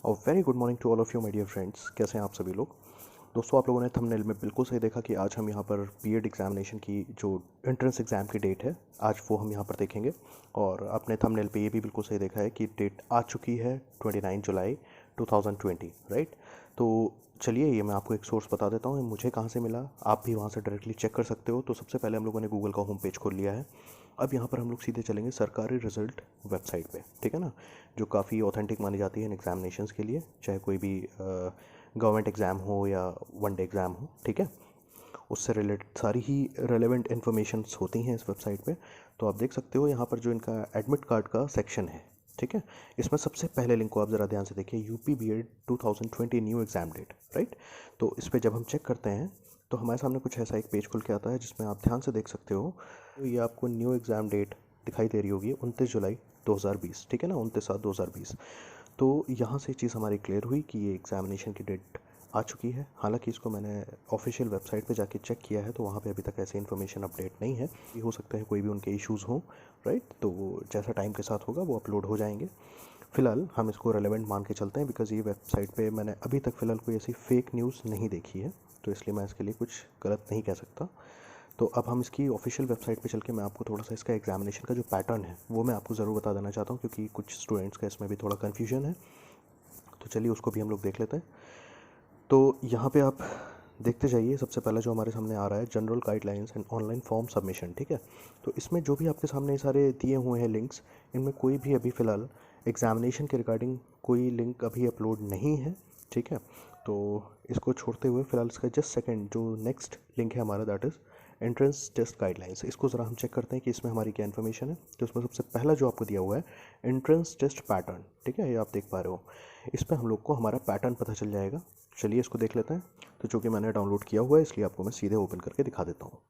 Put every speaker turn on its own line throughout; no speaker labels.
और very good morning to all of you my dear friends. कैसे हैं आप सभी लोग। दोस्तों, आप लोगों ने थंबनेल में बिल्कुल सही देखा कि आज हम यहाँ पर बीएड एग्जामिनेशन की जो एंट्रेंस एग्ज़ाम की डेट है, आज वो हम यहाँ पर देखेंगे। और आपने थंबनेल पे ये भी बिल्कुल सही देखा है कि डेट आ चुकी है 29 जुलाई 2020, राइट। तो चलिए, ये मैं आपको एक सोर्स बता देता हूँ, मुझे कहाँ से मिला, आप भी वहाँ से डायरेक्टली चेक कर सकते हो। तो सबसे पहले हम लोगों ने गूगल का होम पेज खोल लिया है। अब यहाँ पर हम लोग सीधे चलेंगे सरकारी रिज़ल्ट वेबसाइट पे, ठीक है ना, जो काफ़ी ऑथेंटिक मानी जाती है इन एग्जामिनेशंस के लिए, चाहे कोई भी गवर्नमेंट एग्ज़ाम हो या वनडे एग्ज़ाम हो, ठीक है। उससे रिलेटेड सारी ही रेलेवेंट इन्फॉर्मेशंस होती हैं इस वेबसाइट पे। तो आप देख सकते हो यहाँ पर जो इनका एडमिट कार्ड का सेक्शन है, ठीक है, इसमें सबसे पहले लिंक को आप ज़रा ध्यान से देखिए, UP BEd 2020 new exam date, right. तो इस पर जब हम चेक करते हैं तो हमारे सामने कुछ ऐसा एक पेज खुल के आता है जिसमें आप ध्यान से देख सकते हो। तो ये आपको न्यू एग्ज़ाम डेट दिखाई दे रही होगी 29 जुलाई 2020, ठीक है ना, 29/7/2020। तो यहाँ से चीज़ हमारी क्लियर हुई कि ये एग्ज़ामिनेशन की डेट आ चुकी है। हालांकि इसको मैंने ऑफिशियल वेबसाइट पे जाके चेक किया है तो वहाँ पे अभी तक ऐसी इन्फॉर्मेशन अपडेट नहीं है। ये हो सकता है कोई भी उनके इश्यूज़ हों, राइट। तो जैसा टाइम के साथ होगा वो अपलोड हो जाएंगे। फ़िलहाल हम इसको रेलेवेंट मान के चलते हैं, बिकॉज़ ये वेबसाइट पे मैंने अभी तक फ़िलहाल कोई ऐसी फेक न्यूज़ नहीं देखी है, तो इसलिए मैं इसके लिए कुछ गलत नहीं कह सकता। तो अब हम इसकी ऑफिशियल वेबसाइट पे चल के मैं आपको थोड़ा सा इसका एग्जामिनेशन का जो पैटर्न है वो मैं आपको ज़रूर बता देना चाहता हूँ, क्योंकि कुछ स्टूडेंट्स का इसमें भी थोड़ा कन्फ्यूजन है। तो चलिए उसको भी हम लोग देख लेते हैं। तो यहाँ पे आप देखते जाइए, सबसे पहला जो हमारे सामने आ रहा है general guidelines and online form submission, ठीक है। तो इसमें जो भी आपके सामने सारे दिए हुए हैं लिंक्स, इनमें कोई भी अभी फ़िलहाल एग्जामिनेशन के रिगार्डिंग कोई लिंक अभी अपलोड नहीं है, ठीक है। तो इसको छोड़ते हुए फ़िलहाल इसका जस्ट सेकंड जो नेक्स्ट लिंक है हमारा, that is entrance test guidelines, इसको ज़रा हम चेक करते हैं कि इसमें हमारी क्या इन्फॉर्मेशन है। तो इसमें सबसे पहला जो आपको दिया हुआ है एंट्रेंस टेस्ट पैटर्न, ठीक है, ये आप देख पा रहे हो। इस पर हम लोग को हमारा पैटर्न पता चल जाएगा। चलिए इसको देख लेते हैं। तो चूँकि मैंने डाउनलोड किया हुआ है इसलिए आपको मैं सीधे ओपन करके दिखा देता हूँ।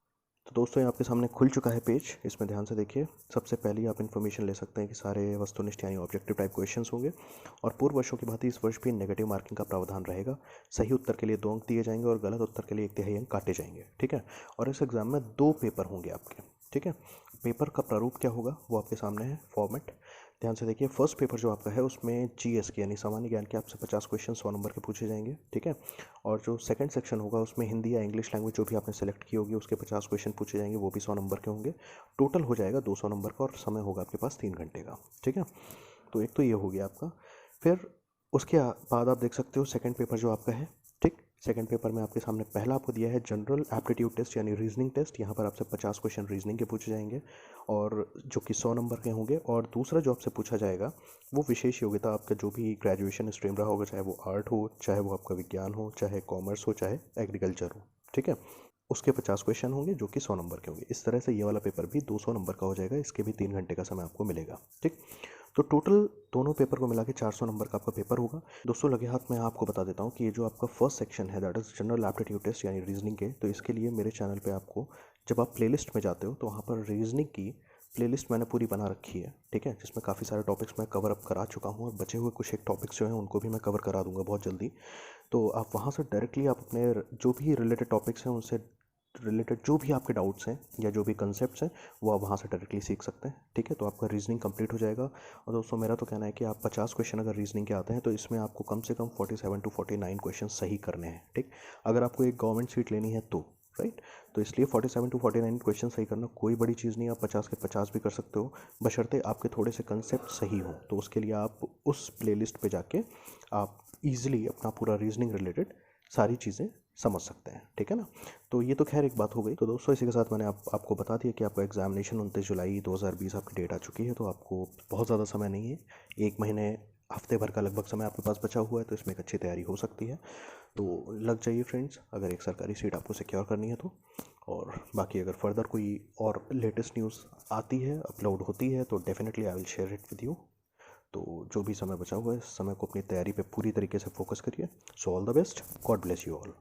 तो दोस्तों, ये आपके सामने खुल चुका है पेज, इसमें ध्यान से देखिए। सबसे पहले आप इन्फॉर्मेशन ले सकते हैं कि सारे वस्तुनिष्ठ यानी ऑब्जेक्टिव टाइप क्वेश्चंस होंगे और पूर्व वर्षों की भांति इस वर्ष भी नेगेटिव मार्किंग का प्रावधान रहेगा। सही उत्तर के लिए 2 अंक दिए जाएंगे और गलत उत्तर के लिए 1/3 अंक काटे जाएंगे, ठीक है। और इस एग्ज़ाम में 2 पेपर होंगे आपके, ठीक है। पेपर का प्रारूप क्या होगा वो आपके सामने है, फॉर्मेट। ध्यान से देखिए, फर्स्ट पेपर जो आपका है उसमें जीएस के यानी सामान्य ज्ञान के आपसे 50 क्वेश्चन 100 नंबर के पूछे जाएंगे, ठीक है। और जो सेकंड सेक्शन होगा उसमें हिंदी या इंग्लिश लैंग्वेज जो भी आपने सेलेक्ट की होगी उसके 50 क्वेश्चन पूछे जाएंगे, वो भी 100 नंबर के होंगे। टोटल हो जाएगा 200 नंबर का और समय होगा आपके पास 3 घंटे का, ठीक है। तो एक तो ये हो गया आपका। फिर उसके बाद आप देख सकते हो सेकंड पेपर जो आपका है, ठीक। सेकंड पेपर में आपके सामने पहला आपको दिया है जनरल एप्टीट्यूड टेस्ट यानी रीजनिंग टेस्ट। यहाँ पर आपसे 50 क्वेश्चन रीजनिंग के पूछे जाएंगे और जो कि 100 नंबर के होंगे। और दूसरा जो आपसे पूछा जाएगा वो विशेष योग्यता, आपका जो भी ग्रेजुएशन स्ट्रीम रहा होगा, चाहे वो आर्ट हो, चाहे वो आपका विज्ञान हो, चाहे कॉमर्स हो, चाहे एग्रीकल्चर हो, ठीक है। उसके 50 क्वेश्चन होंगे जो कि 100 नंबर के होंगे। इस तरह से ये वाला पेपर भी 200 नंबर का हो जाएगा, इसके भी 3 घंटे का समय आपको मिलेगा, ठीक। तो टोटल दोनों पेपर को मिला के 400 नंबर का आपका पेपर होगा। दोस्तों, लगे हाथ मैं आपको बता देता हूँ कि ये जो आपका फर्स्ट सेक्शन है, that is general aptitude test यानी रीजनिंग के, तो इसके लिए मेरे चैनल पे आपको जब आप प्लेलिस्ट में जाते हो तो वहाँ पर रीजनिंग की प्लेलिस्ट मैंने पूरी बना रखी है, ठीक है, जिसमें काफ़ी सारे टॉपिक्स मैं कवर अप करा चुका हूँ और बचे हुए कुछ एक टॉपिक्स जो हैं उनको भी मैं कवर करा दूंगा बहुत जल्दी। तो आप वहाँ से डायरेक्टली आप अपने जो भी रिलेटेड टॉपिक्स हैं उनसे रिलेटेड जो भी आपके डाउट्स हैं या जो भी कंसेप्ट्स हैं वो आप वहाँ से डायरेक्टली सीख सकते हैं, ठीक है। तो आपका रीजनिंग कंप्लीट हो जाएगा। और दोस्तों, मेरा तो कहना है कि आप 50 क्वेश्चन अगर रीजनिंग के आते हैं तो इसमें आपको कम से कम 47 to 49 क्वेश्चन सही करने हैं, ठीक। अगर आपको एक गवर्नमेंट सीट लेनी है तो, राइट। तो इसलिए 47 to 49 क्वेश्चन सही करना कोई बड़ी चीज़ नहीं, आप 50 के 50 भी कर सकते हो, बशर्ते आपके थोड़े से कंसेप्ट सही हों। तो उसके लिए आप उस प्लेलिस्ट पे जाके आप इजीली अपना पूरा रीजनिंग रिलेटेड सारी चीज़ें समझ सकते हैं, ठीक है ना। तो ये तो खैर एक बात हो गई। तो दोस्तों, इसी के साथ मैंने आपको बता दिया कि आपका एग्जामिनेशन 29 जुलाई 2020 आपकी डेट आ चुकी है। तो आपको बहुत ज़्यादा समय नहीं है, 1 महीने हफ्ते भर का लगभग समय आपके पास बचा हुआ है, तो इसमें एक अच्छी तैयारी हो सकती है। तो लग जाइए फ्रेंड्स, अगर एक सरकारी सीट आपको सिक्योर करनी है तो। और बाकी अगर फर्दर कोई और लेटेस्ट न्यूज़ आती है, अपलोड होती है, तो definitely I will share it with you. तो जो भी समय बचा हुआ है इस समय को अपनी तैयारी पे पूरी तरीके से फोकस करिए। So all the best, God bless you all.